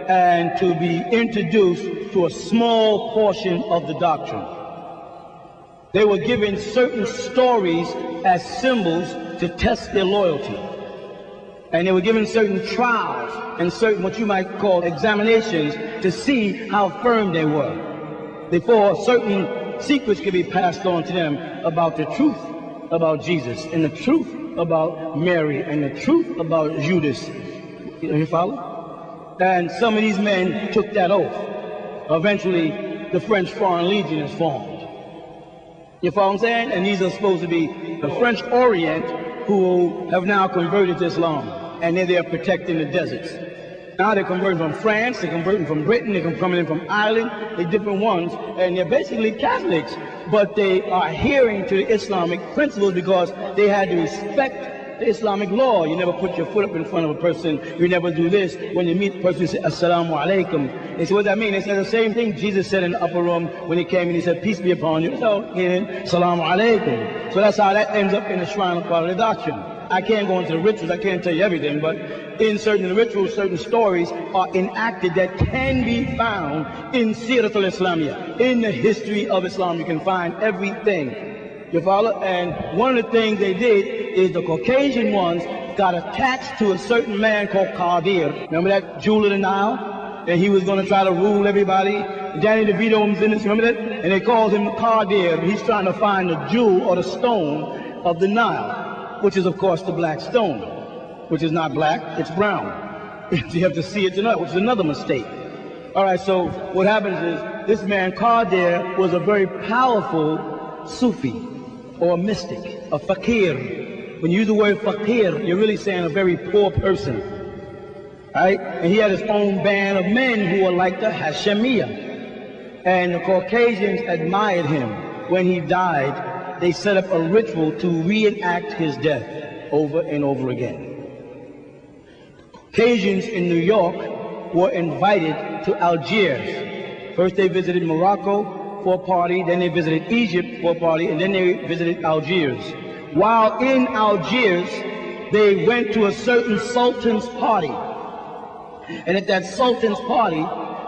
and to be introduced to a small portion of the doctrine. They were given certain stories as symbols to test their loyalty. And they were given certain trials and certain what you might call examinations to see how firm they were, before certain secrets could be passed on to them about the truth about Jesus and the truth about Mary and the truth about Judas. You follow? And some of these men took that oath. Eventually, the French Foreign Legion is formed. You follow what I'm saying? And these are supposed to be the French Orient who have now converted to Islam. And they're there protecting the deserts. Now they're converting from France, they're converting from Britain, they're coming in from Ireland, they're different ones, and they're basically Catholics, but they are adhering to the Islamic principles because they had to respect the Islamic law. You never put your foot up in front of a person, you never do this. When you meet a person, you say, Assalamu alaikum. They say, what does that mean? They said the same thing Jesus said in the upper room when he came and he said, peace be upon you. So, Assalamu alaikum. So that's how that ends up in the shrine of part of the doctrine. I can't go into the rituals, I can't tell you everything, but in certain rituals, certain stories are enacted that can be found in Sirat al-Islamiyah. In the history of Islam, you can find everything. You follow? And one of the things they did is the Caucasian ones got attached to a certain man called Qadir. Remember that jewel of the Nile? And he was going to try to rule everybody. Danny DeVito was in this, remember that? And they called him Qadir. He's trying to find the jewel or the stone of the Nile, which is, of course, the black stone, which is not black, it's brown. You have to see it to know, which is another mistake. All right, so what happens is this man, Qadir, was a very powerful Sufi or a mystic, a fakir. When you use the word fakir, you're really saying a very poor person. Right? And he had his own band of men who were like the Hashemiyah. And the Caucasians admired him. When he died, they set up a ritual to reenact his death over and over again. Caucasians in New York were invited to Algiers. First they visited Morocco for a party, then they visited Egypt for a party, and then they visited Algiers. While in Algiers, they went to a certain sultan's party. And at that sultan's party,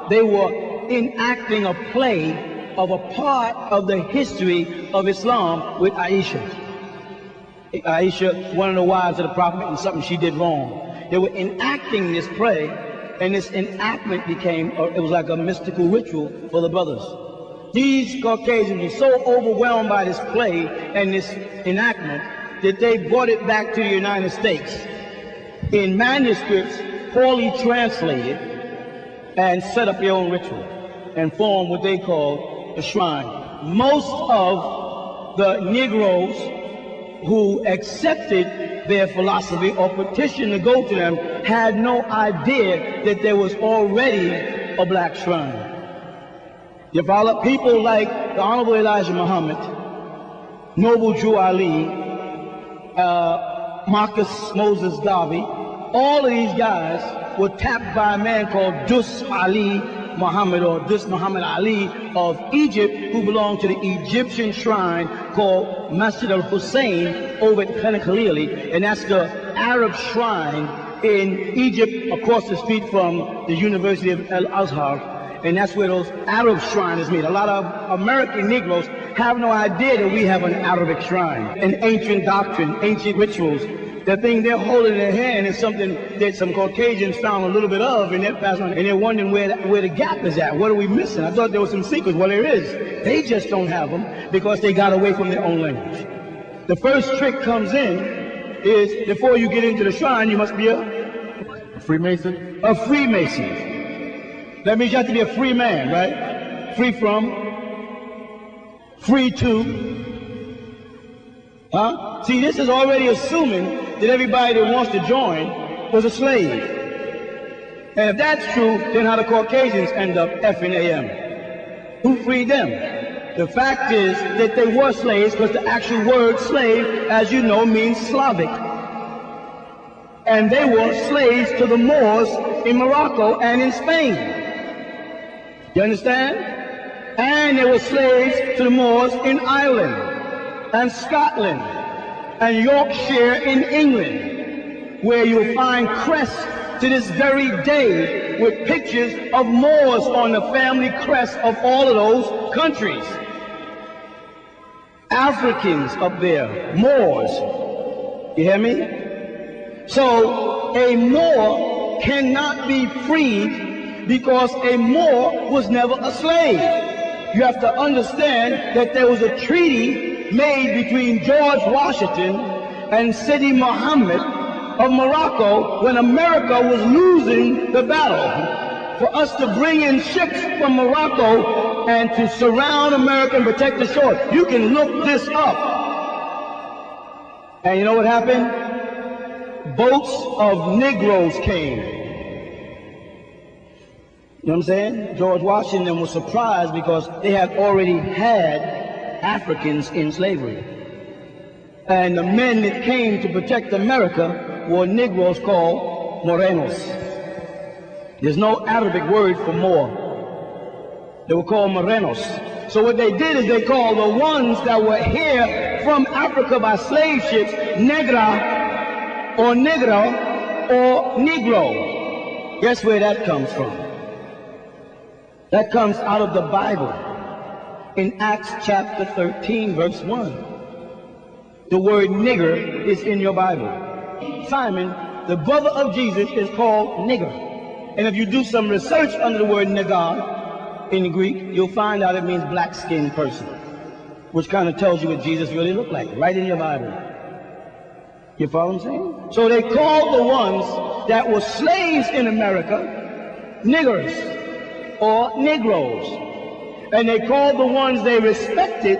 they were enacting a play of a part of the history of Islam with Aisha. Aisha, one of the wives of the Prophet, and something she did wrong. They were enacting this play, and this enactment became, it was like a mystical ritual for the brothers. These Caucasians were so overwhelmed by this play and this enactment that they brought it back to the United States in manuscripts poorly translated and set up their own ritual and formed what they call a shrine. Most of the Negroes who accepted their philosophy or petitioned to go to them had no idea that there was already a black shrine. You follow? People like the Honorable Elijah Muhammad, Noble Drew Ali, Marcus Moses Garvey, all of these guys were tapped by a man called Dus Ali Muhammad, or Dus Muhammad Ali of Egypt, who belonged to the Egyptian shrine called Masjid al-Hussein over at Khanakhalili, and that's the Arab shrine in Egypt across the street from the University of Al-Azhar. And that's where those Arab shrines meet. A lot of American Negroes have no idea that we have an Arabic shrine, an ancient doctrine, ancient rituals. The thing they're holding in their hand is something that some Caucasians found a little bit of, and they're passing on, and they're wondering where the gap is at. What are we missing? I thought there was some secrets. Well, there is. They just don't have them because they got away from their own language. The first trick comes in is before you get into the shrine, you must be a Freemason? A Freemason. That means you have to be a free man, right? Free from, free to, huh? See, this is already assuming that everybody that wants to join was a slave. And if that's true, then how the Caucasians end up effing AM? Who freed them? The fact is that they were slaves because the actual word slave, as you know, means Slavic. And they were slaves to the Moors in Morocco and in Spain. You understand? And they were slaves to the Moors in Ireland and Scotland and Yorkshire in England, where you'll find crests to this very day painted with pictures of Moors on the family crest of all of those countries. Africans up there, Moors. You hear me? So a Moor cannot be freed because a Moor was never a slave. You have to understand that there was a treaty made between George Washington and Sidi Muhammad of Morocco when America was losing the battle for us to bring in ships from Morocco and to surround America and protect the shore. You can look this up. And you know what happened? Boats of Negroes came. You know what I'm saying? George Washington was surprised because they had already had Africans in slavery. And the men that came to protect America were Negroes called Morenos. There's no Arabic word for Moor. They were called Morenos. So what they did is they called the ones that were here from Africa by slave ships Negra or Negro or Negro. Guess where that comes from? That comes out of the Bible in Acts chapter 13 verse 1. The word nigger is in your Bible. Simon, the brother of Jesus, is called nigger. And if you do some research under the word nigger in Greek, you'll find out it means black-skinned person, which kind of tells you what Jesus really looked like, right in your Bible. You follow what I'm saying? So they called the ones that were slaves in America niggers or Negroes. And they called the ones they respected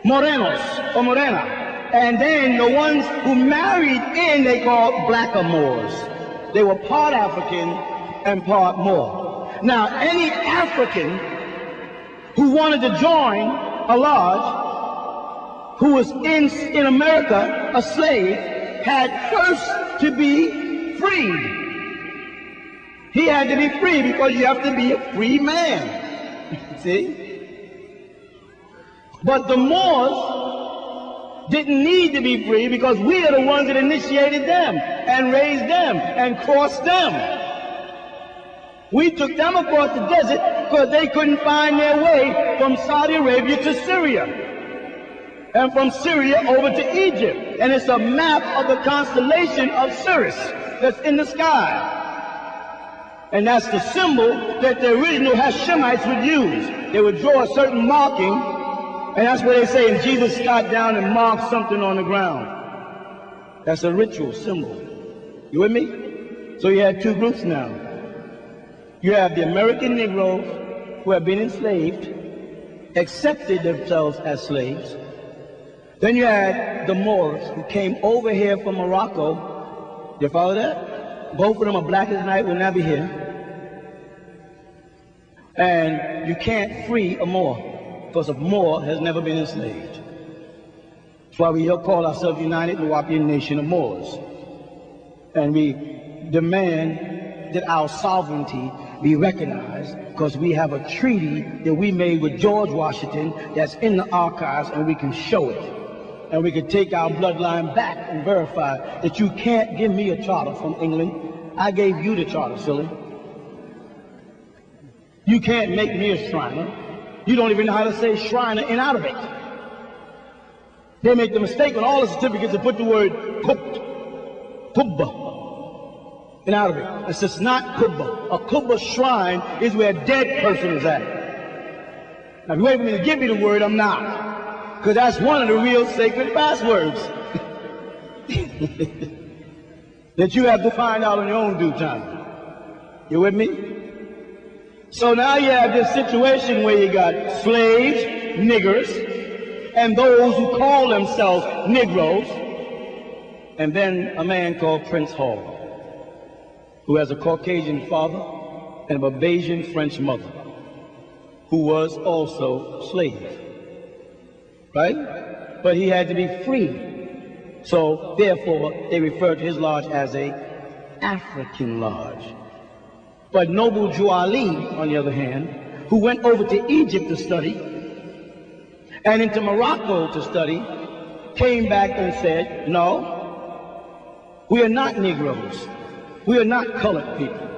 Morenos or Morena. And then the ones who married in, they called blackamoors. They were part African and part Moor. Now, any African who wanted to join a lodge, who was in America, a slave, had first to be freed. He had to be free because you have to be a free man. See? But the Moors didn't need to be free because we are the ones that initiated them and raised them and crossed them. We took them across the desert because they couldn't find their way from Saudi Arabia to Syria and from Syria over to Egypt. And it's a map of the constellation of Sirius that's in the sky. And that's the symbol that the original Hashemites would use. They would draw a certain marking. And that's what they say, and Jesus got down and marked something on the ground. That's a ritual symbol. You with me? So you have two groups now. You have the American Negroes who have been enslaved, accepted themselves as slaves. Then you had the Moors who came over here from Morocco. You follow that? Both of them are black as night, will not be here. And you can't free a Moor, because a Moor has never been enslaved. That's why we call ourselves United Nuwaubian Nation of Moors. And we demand that our sovereignty be recognized because we have a treaty that we made with George Washington that's in the archives, and we can show it. And we can take our bloodline back and verify that you can't give me a charter from England. I gave you the charter, silly. You can't make me a Shriner. You don't even know how to say Shriner in Arabic. They make the mistake on all the certificates to put the word kubba in Arabic. It's just not kubba. A kubba shrine is where a dead person is at. Now, if you wait for me to give you the word, I'm not. Because that's one of the real sacred passwords that you have to find out in your own due time. You with me? So now you have this situation where you got slaves, niggers, and those who call themselves Negroes, and then a man called Prince Hall, who has a Caucasian father and a Barbadian French mother, who was also a slave, right? But he had to be free. So therefore, they refer to his lodge as a African lodge. But Noble Jew Ali, on the other hand, who went over to Egypt to study and into Morocco to study, came back and said, no, we are not Negroes. We are not colored people.